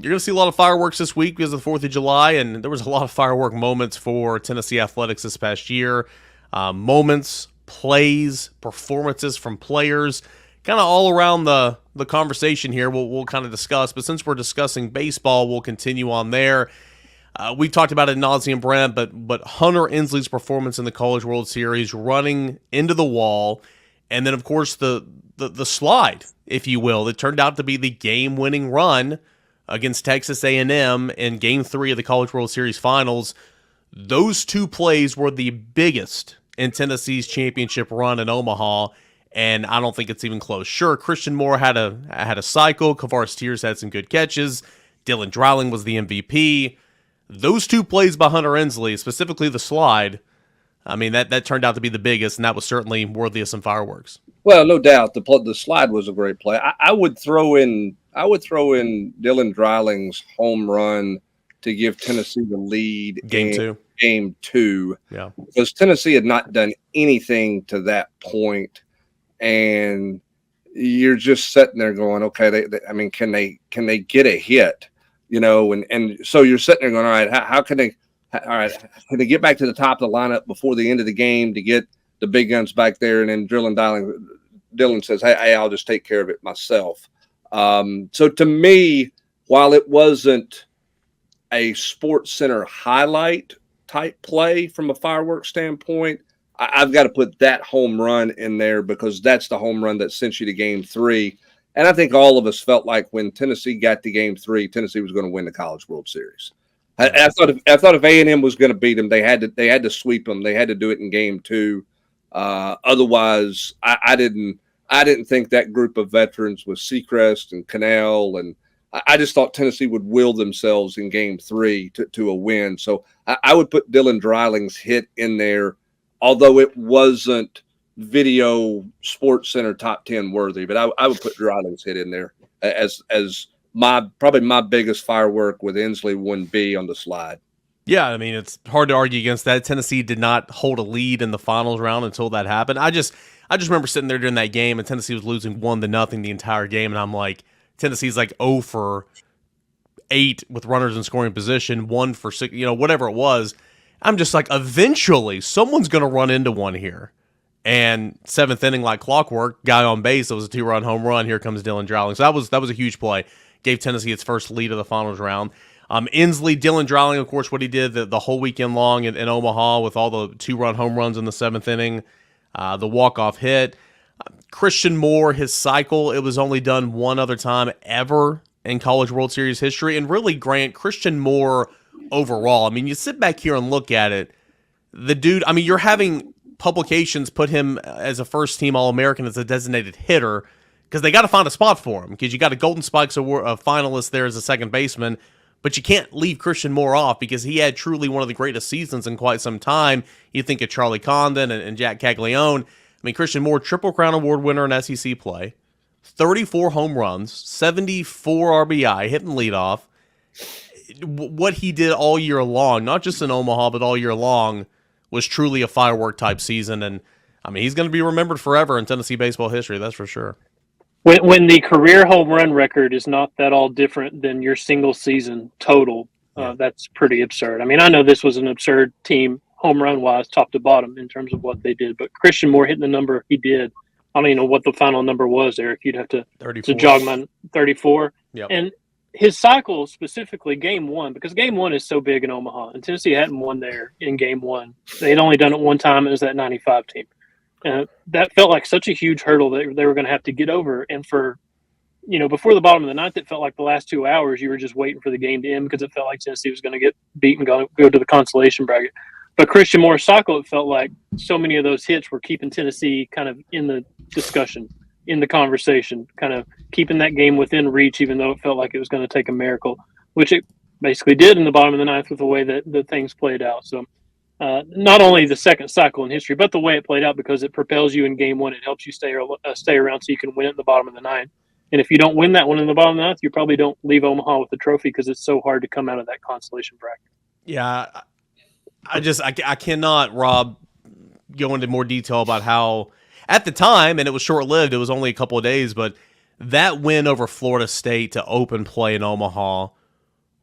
going to see a lot of fireworks this week because of the 4th of July, and there was a lot of firework moments for Tennessee athletics this past year. Moments, plays, performances from players, kind of all around the conversation here. We'll kind of discuss, but since we're discussing baseball, we'll continue on there. We talked about it ad nauseum, Brent, but Hunter Ensley's performance in the College World Series, running into the wall, and then of course the slide, if you will, that turned out to be the game-winning run against Texas A&M in Game 3 of the College World Series Finals. Those two plays were the biggest in Tennessee's championship run in Omaha, and I don't think it's even close. Sure, Christian Moore had a cycle. Kavaris Tears had some good catches. Dylan Dreiling was the MVP. Those two plays by Hunter Ensley, specifically the slide, I mean, that turned out to be the biggest, and that was certainly worthy of some fireworks. Well, no doubt, the slide was a great play. I would throw in Dylan Dreiling's home run to give Tennessee the lead. Game two. Yeah, because Tennessee had not done anything to that point, and you're just sitting there going, okay, can they get a hit? You know, and so you're sitting there going, all right, how can they? All right, can they get back to the top of the lineup before the end of the game to get the big guns back there? And then Dylan says, hey, I'll just take care of it myself. So to me, while it wasn't a Sports Center highlight type play from a fireworks standpoint, I've got to put that home run in there because that's the home run that sent you to Game 3. And I think all of us felt like when Tennessee got to Game 3, Tennessee was going to win the College World Series. I thought if A&M was going to beat them, they had to sweep them. They had to do it in Game 2. Otherwise, I didn't think that group of veterans with Seacrest and Cannell, and I just thought Tennessee would will themselves in Game 3 to a win. So I would put Dylan Dreiling's hit in there, although it wasn't video Sports Center top 10 worthy. But I would put Dreiling's hit in there as probably my biggest firework with Ensley 1B on the slide. Yeah, I mean, it's hard to argue against that. Tennessee did not hold a lead in the finals round until that happened. I just remember sitting there during that game, and Tennessee was losing 1-0 the entire game, and I'm like, Tennessee's like 0 for 8 with runners in scoring position, 1 for 6, whatever it was. I'm just like, eventually, someone's going to run into one here. And 7th inning, like clockwork, guy on base, it was a 2-run home run. Here comes Dylan Dreiling. So that was a huge play. Gave Tennessee its first lead of the finals round. Ensley, Dylan Dreiling, of course, what he did the whole weekend long in Omaha with all the 2-run home runs in the 7th inning, the walk-off hit. Christian Moore, his cycle, it was only done one other time ever in College World Series history. And really, Grant, Christian Moore overall, I mean, you sit back here and look at it, the dude, I mean, you're having publications put him as a first-team All-American as a designated hitter, because they got to find a spot for him, because you got a Golden Spikes Award, a finalist there as a second baseman, but you can't leave Christian Moore off because he had truly one of the greatest seasons in quite some time. You think of Charlie Condon and Jack Caglione. I mean, Christian Moore, Triple Crown Award winner in SEC play, 34 home runs, 74 RBI, hitting leadoff. What he did all year long, not just in Omaha, but all year long, was truly a firework-type season. And, I mean, he's going to be remembered forever in Tennessee baseball history, that's for sure. When the career home run record is not that all different than your single season total, that's pretty absurd. I mean, I know this was an absurd team home run wise, top to bottom in terms of what they did, but Christian Moore hitting the number he did, I don't even know what the final number was there. If you'd have to jog my 34, yep. And his cycle specifically Game 1, because Game 1 is so big in Omaha, and Tennessee hadn't won there in Game 1. They'd only done it one time. It was that 95 team. That felt like such a huge hurdle that they were going to have to get over. And for, before the bottom of the ninth, it felt like the last 2 hours you were just waiting for the game to end because it felt like Tennessee was going to get beaten, go to the consolation bracket. But Christian Moore's cycle, it felt like so many of those hits were keeping Tennessee kind of in the discussion, in the conversation, kind of keeping that game within reach, even though it felt like it was going to take a miracle, which it basically did in the bottom of the ninth with the way that the things played out. So not only the second cycle in history, but the way it played out, because it propels you in Game 1. It helps you stay around so you can win it in the bottom of the ninth. And if you don't win that one in the bottom of the ninth, you probably don't leave Omaha with the trophy because it's so hard to come out of that consolation bracket. Yeah, I cannot, Rob, go into more detail about how, at the time, and it was short-lived, it was only a couple of days, but that win over Florida State to open play in Omaha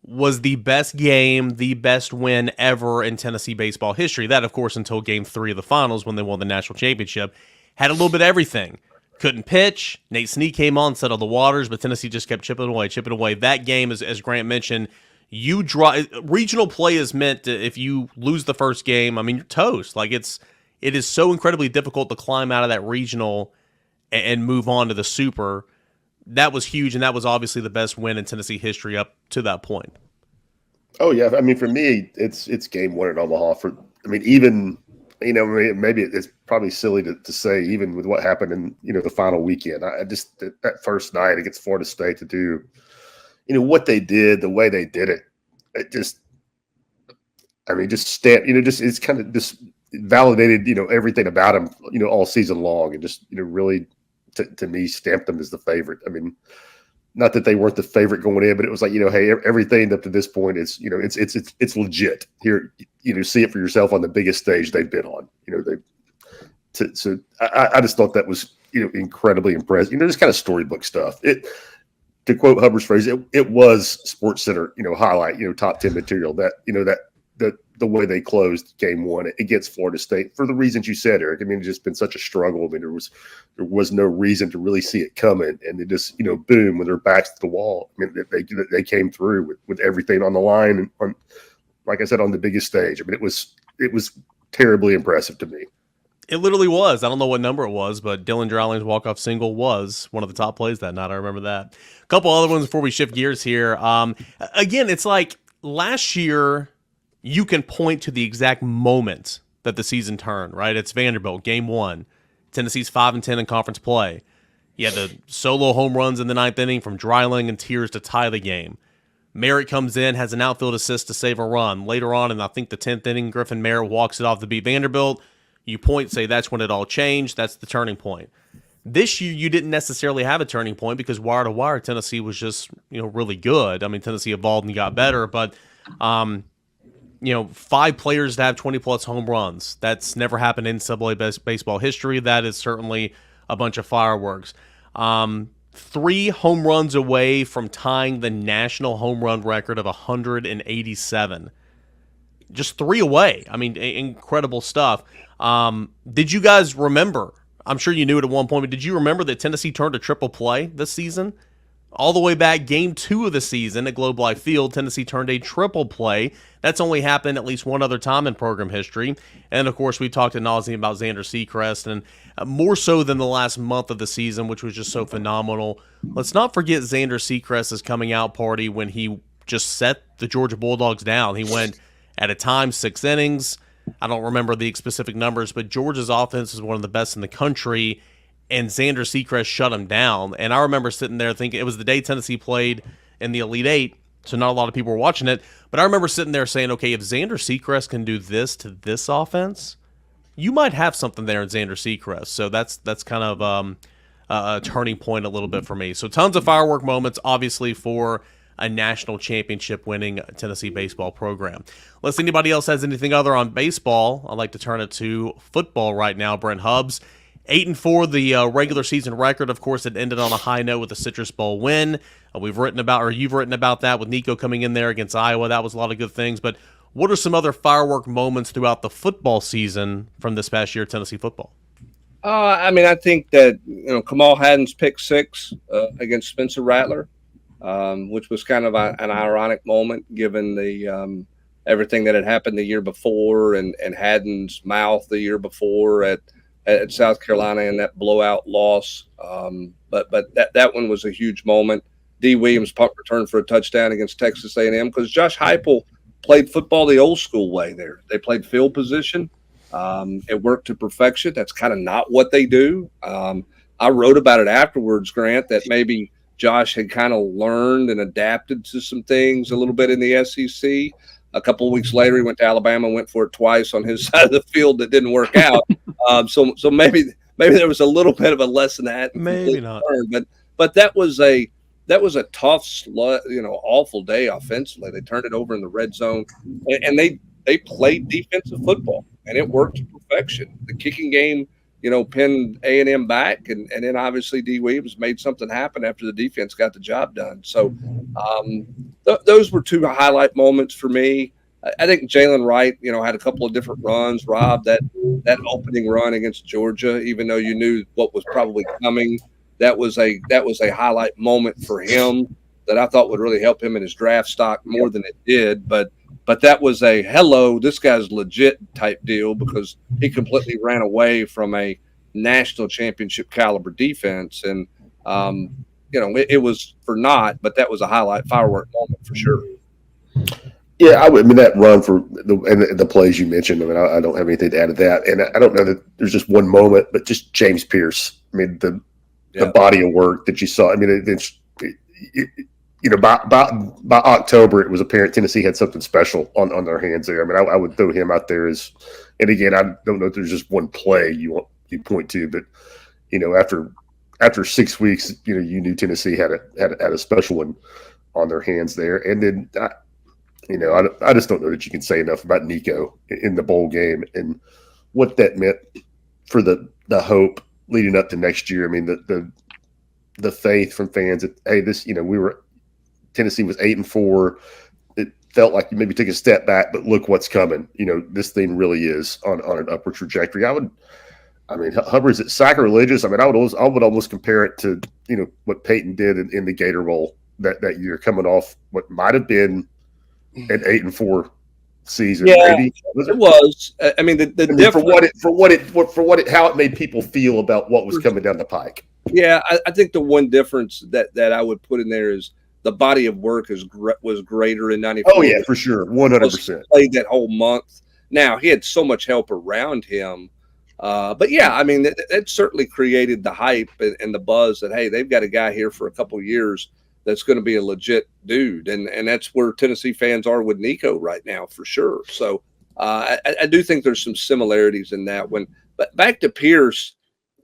was the best game, the best win ever in Tennessee baseball history. That, of course, until Game 3 of the finals when they won the national championship. Had a little bit of everything. Couldn't pitch. Nate Snead came on, settled the waters, but Tennessee just kept chipping away. That game, as Grant mentioned, regional play is meant to, if you lose the first game, I mean, you're toast. Like, it is so incredibly difficult to climb out of that regional and move on to the super. That was huge, and that was obviously the best win in Tennessee history up to that point. Oh yeah, I mean, for me, it's Game 1 in Omaha. Even maybe it's probably silly to say, even with what happened in the final weekend. I just that first night against Florida State to do, what they did, the way they did it, just stamped. It's kind of just validated everything about them all season long, and just really to me stamped them as the favorite. I mean, not that they weren't the favorite going in, but it was like, hey, everything up to this point is, it's legit. Here, see it for yourself on the biggest stage they've been on. So I just thought that was, incredibly impressive. Just kind of storybook stuff. To quote Hubbard's phrase, it was Sports Center, highlight, top 10 material. That the way they closed Game 1 against Florida State for the reasons you said, Eric. I mean, it's just been such a struggle. I mean, there was no reason to really see it coming, and it just boom, when their backs to the wall. I mean, they came through with everything on the line, and on, like I said, on the biggest stage. I mean, it was terribly impressive to me. It literally was. I don't know what number it was, but Dylan Drowling's walk-off single was one of the top plays that night. I remember that. A couple other ones before we shift gears here. Again, it's like last year, you can point to the exact moment that the season turned, right? It's Vanderbilt, Game 1. Tennessee's 5-10 in conference play. You had the solo home runs in the ninth inning from Dreiling and Tears to tie the game. Merritt comes in, has an outfield assist to save a run. Later on, in I think the 10th inning, Griffin Merritt walks it off to beat Vanderbilt. You point, say that's when it all changed. That's the turning point. This year, you didn't necessarily have a turning point because wire to wire, Tennessee was just really good. I mean, Tennessee evolved and got better, but 5 players to have 20-plus home runs. That's never happened in NCAA baseball history. That is certainly a bunch of fireworks. 3 home runs away from tying the national home run record of 187. Just 3 away. I mean, incredible stuff. Did you guys remember? I'm sure you knew it at one point, but did you remember that Tennessee turned a triple play this season? All the way back, Game 2 of the season at Globe Life Field, Tennessee turned a triple play. That's only happened at least one other time in program history. And, of course, we talked ad nauseam about Xander Seacrest, and more so than the last month of the season, which was just so phenomenal. Let's not forget Xander Seacrest's coming out party when he just set the Georgia Bulldogs down. He went, at a time, 6 innings. I don't remember the specific numbers, but Georgia's offense is one of the best in the country, and Xander Seacrest shut him down. And I remember sitting there thinking, it was the day Tennessee played in the Elite Eight, so not a lot of people were watching it. But I remember sitting there saying, okay, if Xander Seacrest can do this to this offense, you might have something there in Xander Seacrest. So that's kind of a turning point a little bit for me. So tons of firework moments, obviously, for a national championship winning Tennessee baseball program. Unless anybody else has anything other on baseball, I'd like to turn it to football right now. Brent Hubbs, 8-4, the regular season record. Of course, it ended on a high note with the Citrus Bowl win. You've written about that with Nico coming in there against Iowa. That was a lot of good things. But what are some other firework moments throughout the football season from this past year, Tennessee football? I think that Kamal Haddon's pick 6 against Spencer Rattler, which was kind of an ironic moment given the everything that had happened the year before and Haddon's mouth the year before at South Carolina and that blowout loss. But that one was a huge moment. D. Williams punt return for a touchdown against Texas A&M because Josh Heupel played football the old school way there. They played field position. It worked to perfection. That's kind of not what they do. I wrote about it afterwards, Grant, that maybe Josh had kind of learned and adapted to some things a little bit in the SEC. A couple of weeks later, he went to Alabama and went for it twice on his side of the field that didn't work out. So maybe there was a little bit of a lesson that maybe not. But that was a tough, awful day offensively. They turned it over in the red zone, and they played defensive football, and it worked to perfection. The kicking game, pinned A&M back, and then obviously D. Williams made something happen after the defense got the job done. So those were two highlight moments for me. I think Jalen Wright, had a couple of different runs. Rob, that opening run against Georgia, even though you knew what was probably coming, that was a highlight moment for him that I thought would really help him in his draft stock more than it did. But that was a hello, this guy's legit type deal, because he completely ran away from a national championship caliber defense. And, it was for naught, but that was a highlight firework moment for sure. Yeah, I mean, that run for the plays you mentioned, I mean, I don't have anything to add to that. And I don't know that there's just one moment, but just James Pierce. I mean, the body of work that you saw. I mean, by October, it was apparent Tennessee had something special on their hands there. I mean, I would throw him out there as, and again, I don't know if there's just one play you point to, but after 6 weeks, you knew Tennessee had a special one on their hands there. And then I just don't know that you can say enough about Nico in the bowl game and what that meant for the hope leading up to next year. I mean, the faith from fans that, hey, this, Tennessee was 8-4. It felt like you maybe took a step back, but look what's coming. This thing really is on an upward trajectory. Hubbard, is it sacrilegious? I mean, I would almost compare it to, what Peyton did in the Gator Bowl that year, coming off what might have been an 8-4 season. Yeah, maybe. it was. I mean, how it made people feel about what was coming down the pike. Yeah, I think the one difference that I would put in there is the body of work was greater in 94. Oh yeah, for sure, 100%. Played that whole month. Now he had so much help around him, but yeah, I mean, it certainly created the hype and the buzz that, hey, they've got a guy here for a couple of years that's going to be a legit dude, and that's where Tennessee fans are with Nico right now for sure. So I do think there's some similarities in that one. But back to Pierce,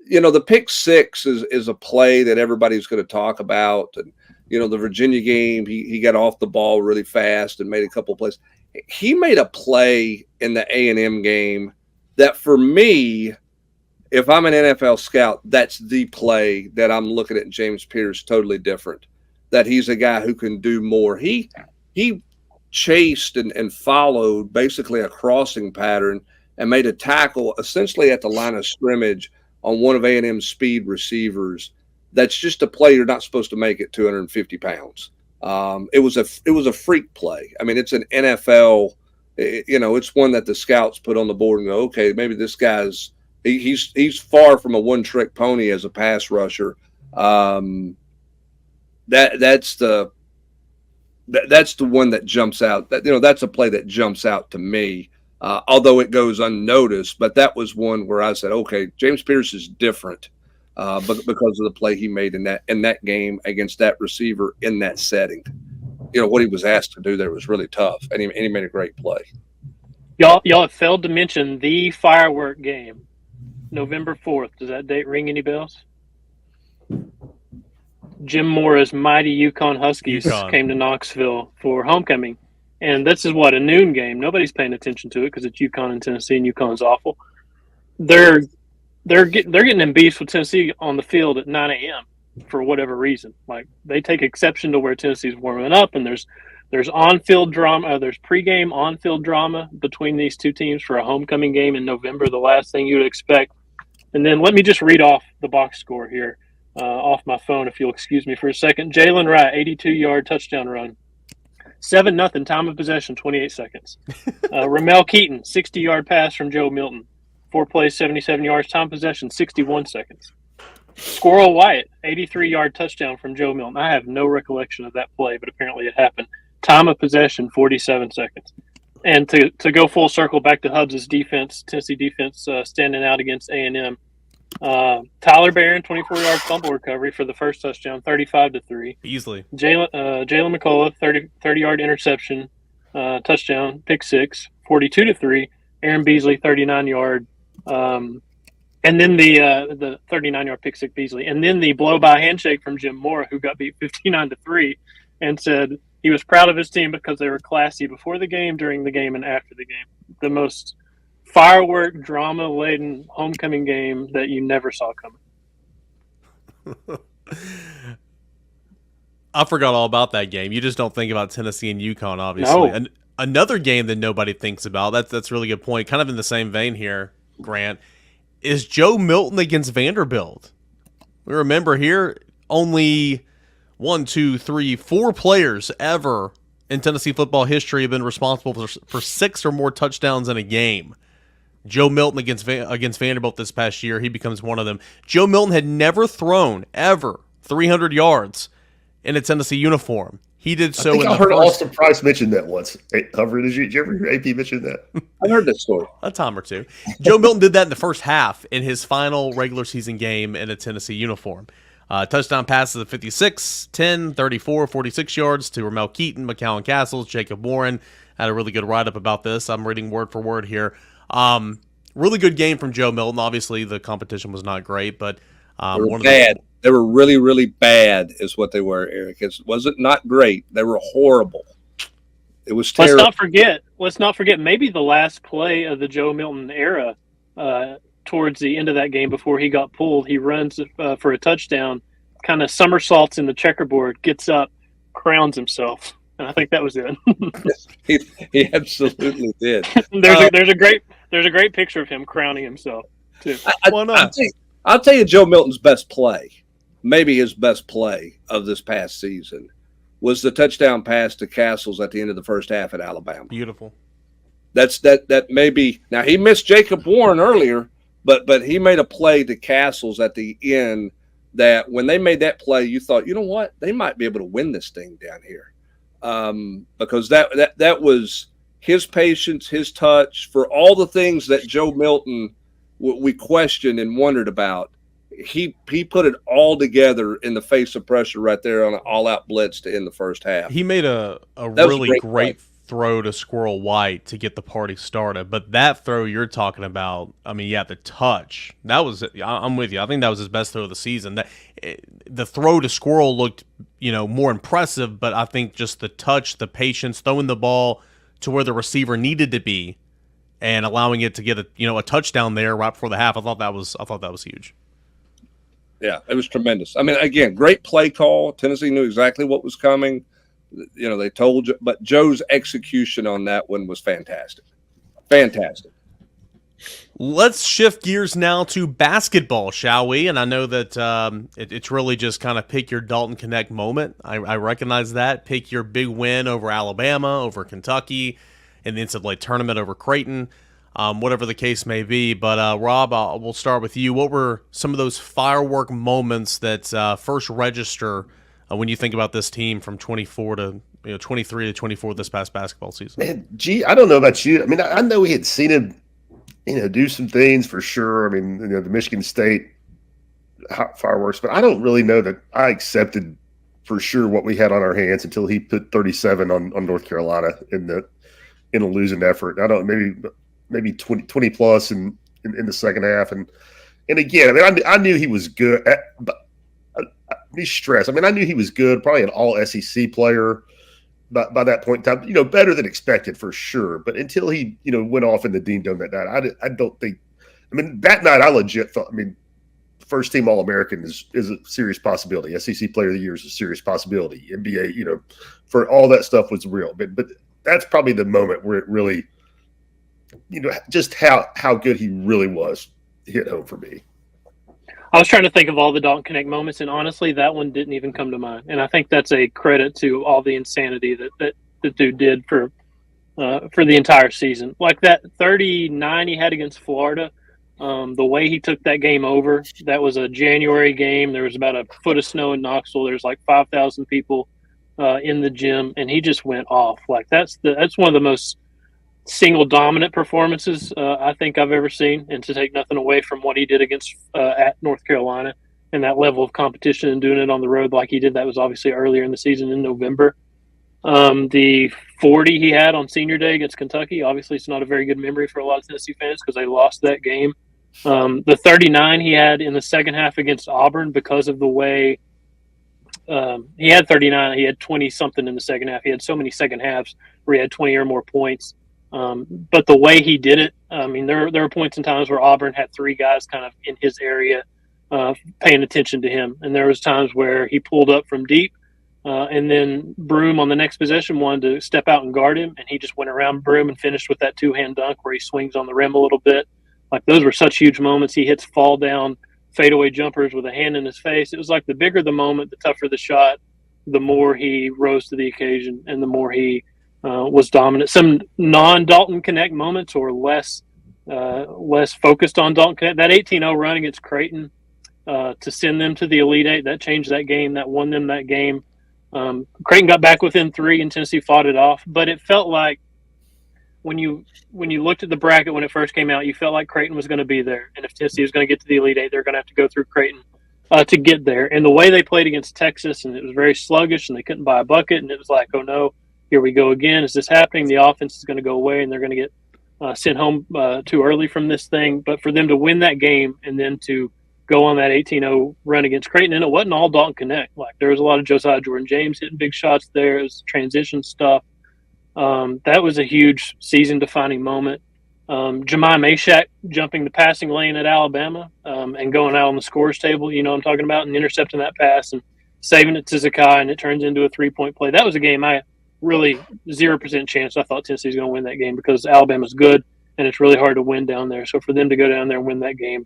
the pick six is a play that everybody's going to talk about, and the Virginia game, he got off the ball really fast and made a couple of plays. He made a play in the A&M game that, for me, if I'm an NFL scout, that's the play that I'm looking at James Pierce totally different. That he's a guy who can do more. He chased and followed basically a crossing pattern and made a tackle essentially at the line of scrimmage on one of A&M's speed receivers. That's just a play you're not supposed to make at 250 pounds. It was a freak play. I mean, it's an NFL. It's one that the scouts put on the board and go, okay, maybe this guy's he's far from a one-trick pony as a pass rusher. That's the one that jumps out. That's a play that jumps out to me, although it goes unnoticed. But that was one where I said, okay, James Pierce is different, but because of the play he made in that game against that receiver in that setting. What he was asked to do there was really tough, and he made a great play. Y'all have failed to mention the firework game, November 4th. Does that date ring any bells? Jim Mora's mighty UConn Huskies came to Knoxville for homecoming, and this is a noon game. Nobody's paying attention to it because it's UConn and Tennessee, and UConn's awful. They're getting in beefs with Tennessee on the field at 9 a.m. for whatever reason. Like, they take exception to where Tennessee's warming up, and there's on-field drama. There's pregame on-field drama between these two teams for a homecoming game in November, the last thing you would expect. And then let me just read off the box score here. Off my phone, if you'll excuse me for a second. Jalen Wright, 82-yard touchdown run. 7-0, time of possession, 28 seconds. Ramel Keaton, 60-yard pass from Joe Milton. 4 plays, 77 yards, time of possession, 61 seconds. Squirrel Wyatt, 83-yard touchdown from Joe Milton. I have no recollection of that play, but apparently it happened. Time of possession, 47 seconds. And to go full circle back to Hubbs' defense, Tennessee defense standing out against A&M, Tyler Barron, 24-yard fumble recovery for the first touchdown, 35-3. Easily. Jalen McCullough, 30-yard interception, touchdown, pick six, 42-3. Aaron Beasley, 39-yard, and then the 39-yard pick six Beasley, and then the blow-by handshake from Jim Mora, who got beat 59-3, and said he was proud of his team because they were classy before the game, during the game, and after the game. The most firework, drama-laden homecoming game that you never saw coming. I forgot all about that game. You just don't think about Tennessee and UConn, obviously. No. Another game that nobody thinks about, that's a really good point, kind of in the same vein here, Grant, is Joe Milton against Vanderbilt. We remember here only 4 players ever in Tennessee football history have been responsible for 6 or more touchdowns in a game. Joe Milton against Vanderbilt this past year, he becomes one of them. Joe Milton had never thrown, ever, 300 yards in a Tennessee uniform. He did so. I heard Austin Price mention that once. Hey, Hubbard, did you ever hear AP mention that? I heard that story a time or two. Joe Milton did that in the first half in his final regular season game in a Tennessee uniform. Touchdown passes of 56, 10, 34, 46 yards to Ramel Keaton, McCowan Castles, Jacob Warren. Had a really good write-up about this. I'm reading word for word here. Really good game from Joe Milton. Obviously, the competition was not great, but they were bad. They were really, really bad is what they were, Eric. It wasn't not great. They were horrible. It was terrible. Let's not forget maybe the last play of the Joe Milton era towards the end of that game before he got pulled. He runs for a touchdown, kind of somersaults in the checkerboard, gets up, crowns himself. And I think that was it. he absolutely did. There's a great picture of him crowning himself too. I'll tell you Joe Milton's best play, maybe his best play of this past season, was the touchdown pass to Castles at the end of the first half at Alabama. Beautiful. That maybe now he missed Jacob Warren earlier, but he made a play to Castles at the end that when they made that play, you thought, you know what, they might be able to win this thing down here. Because that was his patience, his touch, for all the things that Joe Milton we questioned and wondered about. He put it all together in the face of pressure right there on an all-out blitz to end the first half. He made a really great throw to Squirrel White to get the party started. But that throw you're talking about, I mean, yeah, the touch, that was, I'm with you. I think that was his best throw of the season. The throw to Squirrel looked, more impressive, but I think just the touch, the patience, throwing the ball to where the receiver needed to be and allowing it to get a touchdown there right before the half, I thought that was huge. Yeah, it was tremendous. I mean, again, great play call. Tennessee knew exactly what was coming. They told you, but Joe's execution on that one was fantastic. Fantastic. Let's shift gears now to basketball, shall we? And I know that it's really just kind of pick your Dalton Connect moment. I recognize that. Pick your big win over Alabama, over Kentucky, in the NCAA tournament over Creighton, whatever the case may be. But Rob, we'll start with you. What were some of those firework moments that first register when you think about this team from 24 to 23 to 24 this past basketball season? Man, I don't know about you. I mean, I know we had seen him, do some things for sure. I mean, the Michigan State fireworks, but I don't really know that I accepted for sure what we had on our hands until he put 37 on North Carolina in a losing effort. I don't maybe 20 plus in the second half, and again, I mean, I knew he was good. But me stress. I mean, I knew he was good, probably an all SEC player by that point in time, better than expected for sure. But until he, went off in the Dean Dome that night, I don't think, I mean, that night I legit thought, I mean, first team All-American is a serious possibility. SEC Player of the Year is a serious possibility. NBA, for all that stuff was real. But that's probably the moment where it really, just how good he really was hit home for me. I was trying to think of all the Dalton Connect moments, and honestly, that one didn't even come to mind. And I think that's a credit to all the insanity that the dude did for the entire season. Like that 39 he had against Florida, the way he took that game over. That was a January game. There was about a foot of snow in Knoxville. There's like 5,000 people in the gym, and he just went off. Like that's one of the most single dominant performances I think I've ever seen, and to take nothing away from what he did against at North Carolina and that level of competition and doing it on the road like he did, that was obviously earlier in the season in November. The 40 he had on senior day against Kentucky, obviously it's not a very good memory for a lot of Tennessee fans because they lost that game. The 39 he had in the second half against Auburn, because of the way he had 39, he had 20 something in the second half. He had so many second halves where he had 20 or more points. But the way he did it, I mean, there were points in times where Auburn had 3 guys kind of in his area paying attention to him. And there was times where he pulled up from deep, And then Broom on the next possession wanted to step out and guard him, and he just went around Broom and finished with that two-hand dunk where he swings on the rim a little bit. Like, those were such huge moments. He hits fall-down fadeaway jumpers with a hand in his face. It was like the bigger the moment, the tougher the shot, the more he rose to the occasion and the more he was dominant. Some non-Dalton Connect moments or less focused on Dalton Connect. That 18-0 run against Creighton to send them to the Elite Eight, that changed that game. That won them that game. Creighton got back within 3 and Tennessee fought it off. But it felt like when you looked at the bracket when it first came out, you felt like Creighton was going to be there. And if Tennessee was going to get to the Elite Eight, they're going to have to go through Creighton to get there. And the way they played against Texas, and it was very sluggish, and they couldn't buy a bucket, and it was like, oh no, here we go again. Is this happening? The offense is going to go away, and they're going to get sent home too early from this thing. But for them to win that game and then to go on that 18-0 run against Creighton, and it wasn't all Dalton Connect. Like, there was a lot of Josiah Jordan-James hitting big shots there. It was transition stuff. That was a huge season-defining moment. Jemai Meshack jumping the passing lane at Alabama and going out on the scores table, you know what I'm talking about, and intercepting that pass and saving it to Zakai, and it turns into a three-point play. That was a game I really 0% chance I thought Tennessee was going to win that game because Alabama's good, and it's really hard to win down there. So for them to go down there and win that game,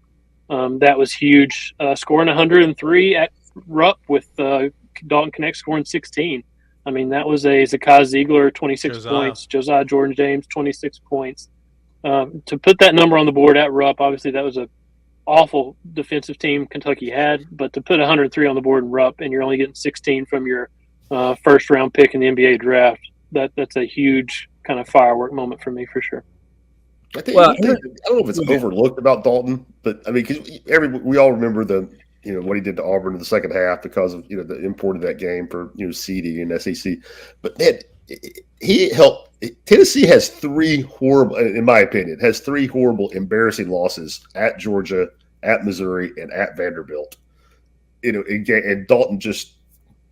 that was huge. Scoring 103 at Rupp with Dalton Connect scoring 16. I mean, that was a Zakai Ziegler, 26 points, Josiah Jordan-James, 26 points. To put that number on the board at Rupp, obviously that was a awful defensive team Kentucky had, but to put 103 on the board in Rupp and you're only getting 16 from your first-round pick in the NBA draft, that's a huge kind of firework moment for me for sure. I don't know if it's overlooked about Dalton, but I mean, because we all remember what he did to Auburn in the second half because of the import of that game for seeding and SEC. But man, he helped. Tennessee has 3 horrible, in my opinion, embarrassing losses at Georgia, at Missouri, and at Vanderbilt. And Dalton just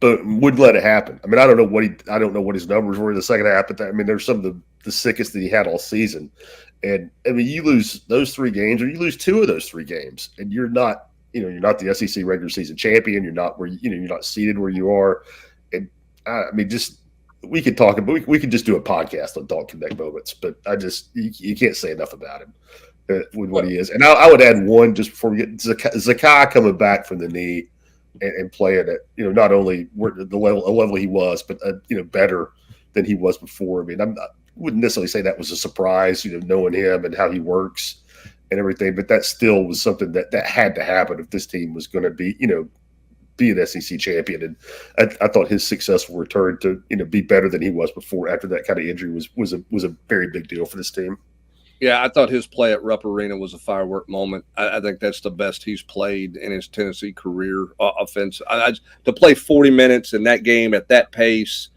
wouldn't let it happen. I mean, I don't know what his numbers were in the second half, but they're some of the sickest that he had all season. And I mean, you lose those 3 games, or you lose 2 of those 3 games, and you're not the SEC regular season champion. You're not where you're not seated where you are. And I mean, we could talk, but we could just do a podcast on Dalton Connect moments. But you can't say enough about him with what he is. And I would add one just before we get Zakai coming back from the knee and playing at not only the level he was, but better than he was before. I mean, I wouldn't necessarily say that was a surprise, knowing him and how he works and everything, but that still was something that had to happen if this team was going to be an SEC champion. And I thought his successful return to be better than he was before after that kind of injury was a very big deal for this team. Yeah, I thought his play at Rupp Arena was a firework moment. I think that's the best he's played in his Tennessee career offense. To play 40 minutes in that game at that pace,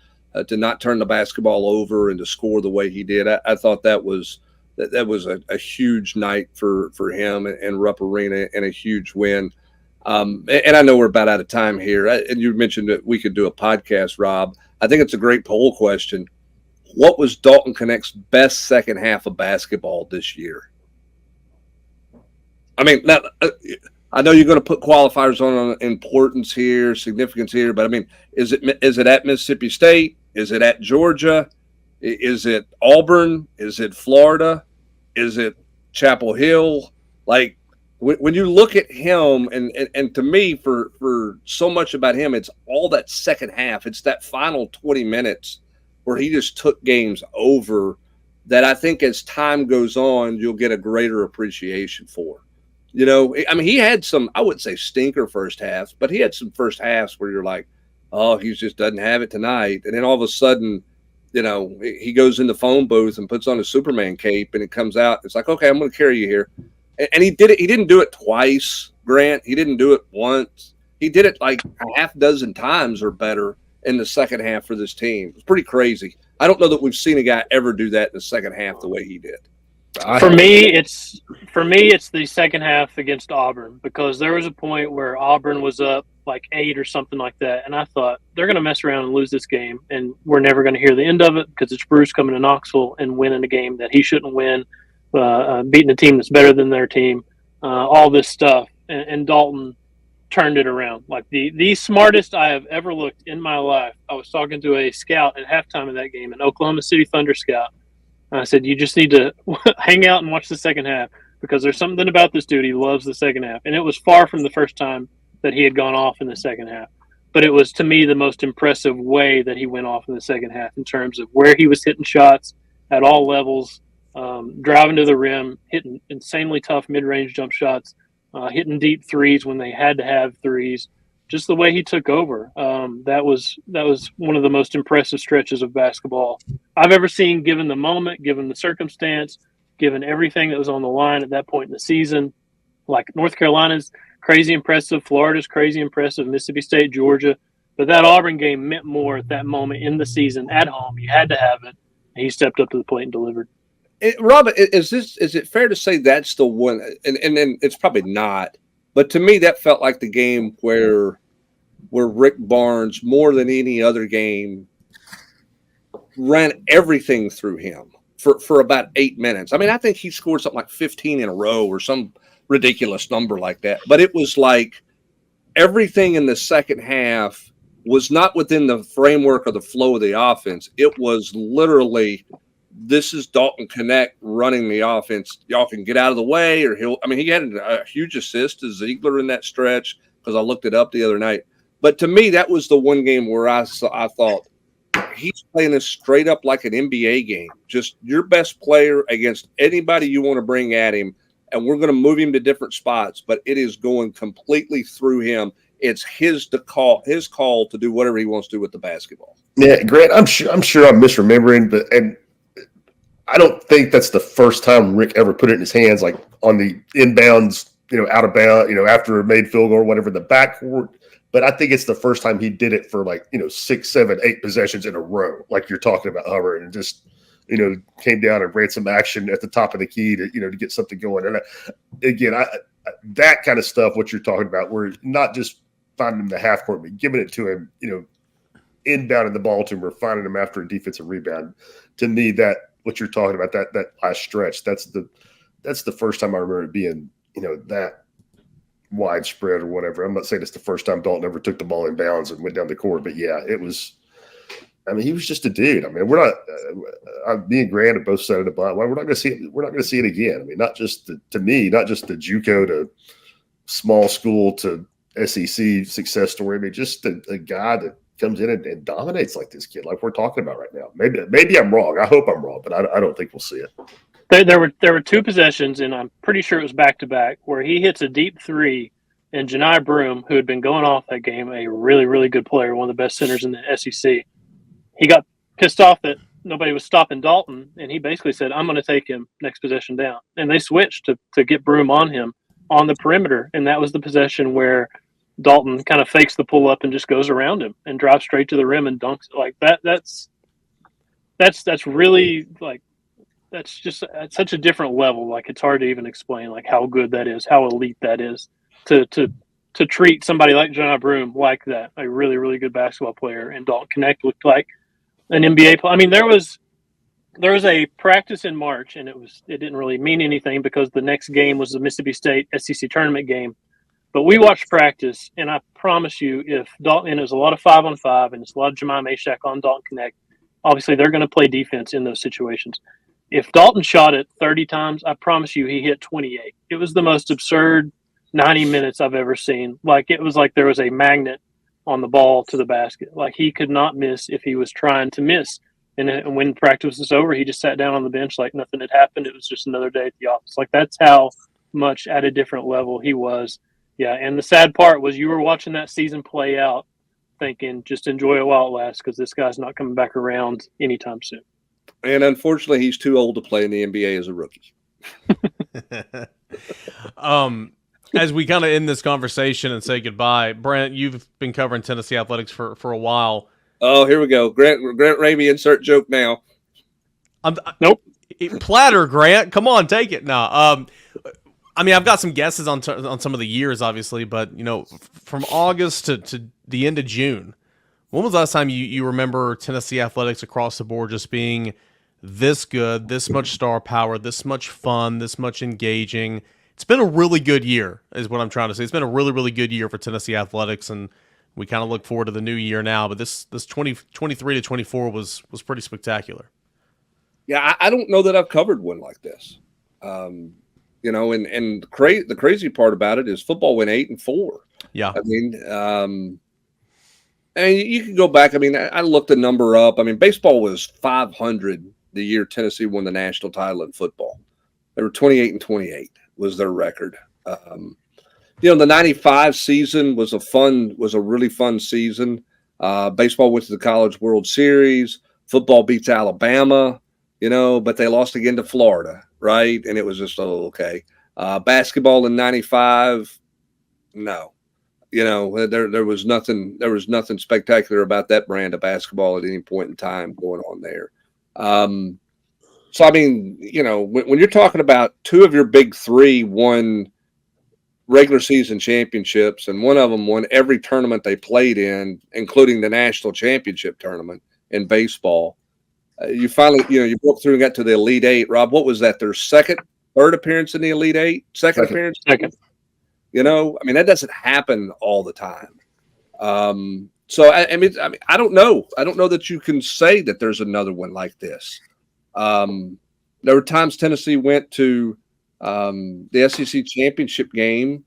to not turn the basketball over and to score the way he did, I thought that was a huge night for him and Rupp Arena, and a huge win. And I know we're about out of time here. And you mentioned that we could do a podcast, Rob. I think it's a great poll question. What was Dalton Connect's best second half of basketball this year? I mean, now, I know you're going to put qualifiers on importance here, significance here, but I mean, is it at Mississippi State? Is it at Georgia? Is it Auburn? Is it Florida? Is it Chapel Hill? Like, when you look at him, and to me, for so much about him, it's all that second half. It's that final 20 minutes where he just took games over that I think as time goes on, you'll get a greater appreciation for. I mean, he had some, I wouldn't say stinker first halves, but he had some first halves where you're like, oh, he just doesn't have it tonight. And then all of a sudden, he goes in the phone booth and puts on a Superman cape, and it comes out. It's like, okay, I'm going to carry you here. And he did it. He didn't do it twice, Grant. He didn't do it once. He did it like a half dozen times or better in the second half for this team. It's pretty crazy. I don't know that we've seen a guy ever do that in the second half the way he did. For me, it's the second half against Auburn, because there was a point where Auburn was up like 8 or something like that, and I thought they're going to mess around and lose this game, and we're never going to hear the end of it because it's Bruce coming to Knoxville and winning a game that he shouldn't win, beating a team that's better than their team, all this stuff. And Dalton turned it around. Like the smartest I have ever looked in my life. I was talking to a scout at halftime of that game, an Oklahoma City Thunder scout. And I said, you just need to hang out and watch the second half because there's something about this dude. He loves the second half. And it was far from the first time that he had gone off in the second half. But it was, to me, the most impressive way that he went off in the second half in terms of where he was hitting shots at all levels, driving to the rim, hitting insanely tough mid-range jump shots, hitting deep threes when they had to have threes. Just the way he took over, that was one of the most impressive stretches of basketball I've ever seen, given the moment, given the circumstance, given everything that was on the line at that point in the season. Like North Carolina's crazy impressive, Florida's crazy impressive, Mississippi State, Georgia. But that Auburn game meant more at that moment in the season at home. You had to have it. And he stepped up to the plate and delivered. Rob, is it fair to say that's the one? And it's probably not. But to me, that felt like the game where Rick Barnes, more than any other game, ran everything through him for about 8 minutes. I mean, I think he scored something like 15 in a row or some ridiculous number like that. But it was like everything in the second half was not within the framework of the flow of the offense. It was literally, this is Dalton Connect running the offense. Y'all can get out of the way, or he had a huge assist to Ziegler in that stretch because I looked it up the other night. But to me, that was the one game where I thought he's playing this straight up like an NBA game. Just your best player against anybody you want to bring at him, and we're going to move him to different spots, but it is going completely through him. It's his call to do whatever he wants to do with the basketball. Yeah, Grant, I'm sure I'm misremembering, but I don't think that's the first time Rick ever put it in his hands, like on the inbounds, out of bounds, after a made field goal or whatever, the backcourt. But I think it's the first time he did it for 6, 7, 8 possessions in a row, like you're talking about, Hubbard, and just came down and ran some action at the top of the key to to get something going. And again, that kind of stuff, what you're talking about, where not just finding him the half court, but giving it to him, inbounding the ball to him or finding him after a defensive rebound. To me, that what you're talking about, that last stretch, that's the first time I remember it being that widespread or whatever. I'm not saying it's the first time Dalton ever took the ball in bounds and went down the court, but yeah, it was. I mean, he was just a dude. I mean, we're not. Me and Grant have both said it about. We're not going to see it. We're not going to see it again. I mean, not just the JUCO to small school to SEC success story. I mean, just a guy that comes in and dominates like this kid, like we're talking about right now. Maybe I'm wrong. I hope I'm wrong, but I don't think we'll see it. There were 2 possessions, and I'm pretty sure it was back-to-back, where he hits a deep three, and Janai Broome, who had been going off that game, a really, really good player, one of the best centers in the SEC, he got pissed off that nobody was stopping Dalton, and he basically said, I'm going to take him next possession down. And they switched to get Broome on him on the perimeter, and that was the possession where Dalton kind of fakes the pull-up and just goes around him and drives straight to the rim and dunks it. Like that's really like – that's just at such a different level. Like it's hard to even explain like how good that is, how elite that is to treat somebody like John Broome like that, a really, really good basketball player. And Dalton Connect looked like an NBA player. I mean, there was a practice in March, and it didn't really mean anything because the next game was the Mississippi State SEC tournament game. But we watched practice, and I promise you, if Dalton, and it was a lot of 5-on-5, and it's a lot of Jemai Mashak on Dalton Connect, obviously they're going to play defense in those situations. If Dalton shot it 30 times, I promise you he hit 28. It was the most absurd 90 minutes I've ever seen. Like it was like there was a magnet on the ball to the basket. Like he could not miss if he was trying to miss. And when practice was over, he just sat down on the bench like nothing had happened. It was just another day at the office. Like that's how much at a different level he was. Yeah, and the sad part was you were watching that season play out thinking just enjoy it while it lasts because this guy's not coming back around anytime soon. And unfortunately, he's too old to play in the NBA as a rookie. As we kind of end this conversation and say goodbye, Brent, you've been covering Tennessee athletics for a while. Oh, here we go. Grant Ramey, insert joke now. Nope. Platter, Grant. Come on, take it. No. I mean, I've got some guesses on some of the years, obviously, but, from August to the end of June, when was the last time you remember Tennessee athletics across the board just being this good, this much star power, this much fun, this much engaging? it's been a really good year, is what I'm trying to say. It's been a really, really good year for Tennessee athletics, and we kind of look forward to the new year now. But this 2023 to 24 was pretty spectacular. Yeah, I don't know that I've covered one like this. And the crazy part about it is football went 8-4. Yeah, I mean, you can go back. I mean, I looked the number up. I mean, baseball was 500 the year Tennessee won the national title in football. They were 28-28 was their record. The 95 season was a really fun season. Baseball went to the College World Series. Football beats Alabama, but they lost again to Florida, right? And it was just, okay. Basketball in 95, no. There was nothing spectacular about that brand of basketball at any point in time going on there. So, I mean, when you're talking about two of your big three won regular season championships, and one of them won every tournament they played in, including the national championship tournament in baseball. You finally, you broke through and got to the Elite Eight. Rob, what was that? Their third appearance in the Elite Eight? Second appearance? Second. I mean, that doesn't happen all the time. So I mean, I don't know. I don't know that you can say that there's another one like this. There were times Tennessee went to the SEC championship game,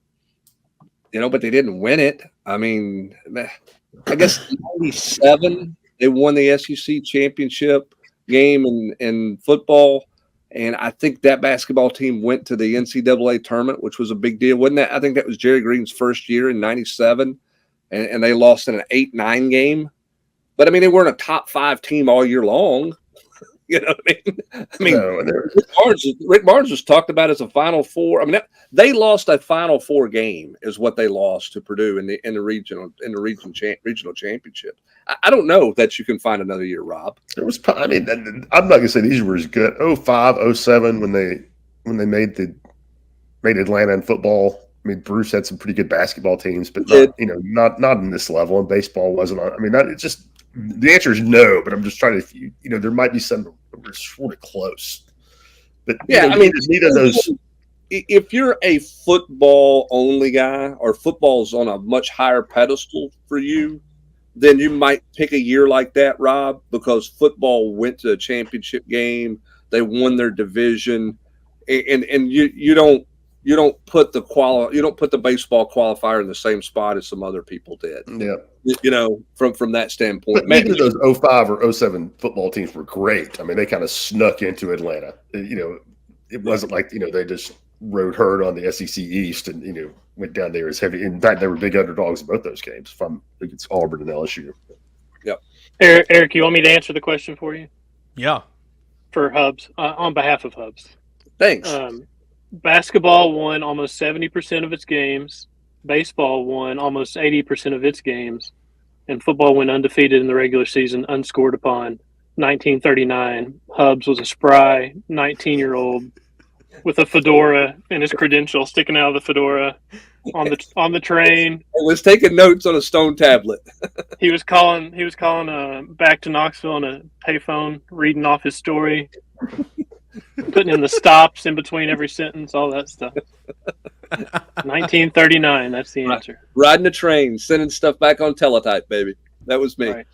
but they didn't win it. I mean, I guess in '97 they won the SEC championship game in football. And I think that basketball team went to the NCAA tournament, which was a big deal. Wasn't that? I think that was Jerry Green's first year in '97, and they lost in an 8-9 game. But, I mean, they weren't a top 5 team all year long. You know what I mean? Rick Barnes was talked about as a Final Four. I mean, they lost a Final Four game is what they lost to Purdue in the regional championship. I don't know that you can find another year, Rob. There was, I mean, I'm not gonna say these were as good. 05, 07 when they made Atlanta in football. I mean, Bruce had some pretty good basketball teams, but not in this level. And baseball wasn't on. I mean, it's just the answer is no. But I'm just trying to, there might be some that were sort of close. But yeah, I mean, neither of those. If you're a football only guy, or football's on a much higher pedestal for you, then you might pick a year like that, Rob, because football went to a championship game, they won their division, and you don't put the baseball qualifier in the same spot as some other people did. Yeah, from that standpoint, but even those 05 or 07 football teams were great. I mean, they kind of snuck into Atlanta. It wasn't like they just rode herd on the SEC East and went down there as heavy. In fact, they were big underdogs in both those games. From against Auburn and LSU. Yep. Eric, you want me to answer the question for you? Yeah. For Hubs, on behalf of Hubs. Thanks. Basketball won almost 70% of its games. Baseball won almost 80% of its games, and football went undefeated in the regular season, unscored upon. 1939. Hubs was a spry 19-year-old with a fedora and his credential sticking out of the fedora on the train. I was taking notes on a stone tablet. He was calling back to Knoxville on a payphone, reading off his story, putting in the stops in between every sentence, all that stuff. 1939, that's the answer. Riding a train, sending stuff back on teletype, baby. That was me. Right.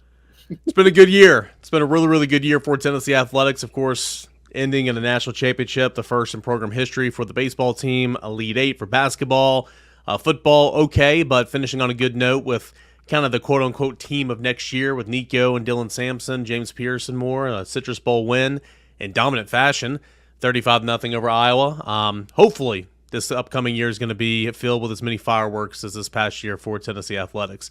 It's been a good year. It's been a really, really good year for Tennessee athletics, of course, ending in a national championship, the first in program history for the baseball team, Elite Eight for basketball, football, okay, but finishing on a good note with kind of the quote-unquote team of next year with Nico and Dylan Sampson, James Pearson more, a Citrus Bowl win in dominant fashion, 35-0 over Iowa. Hopefully this upcoming year is going to be filled with as many fireworks as this past year for Tennessee athletics.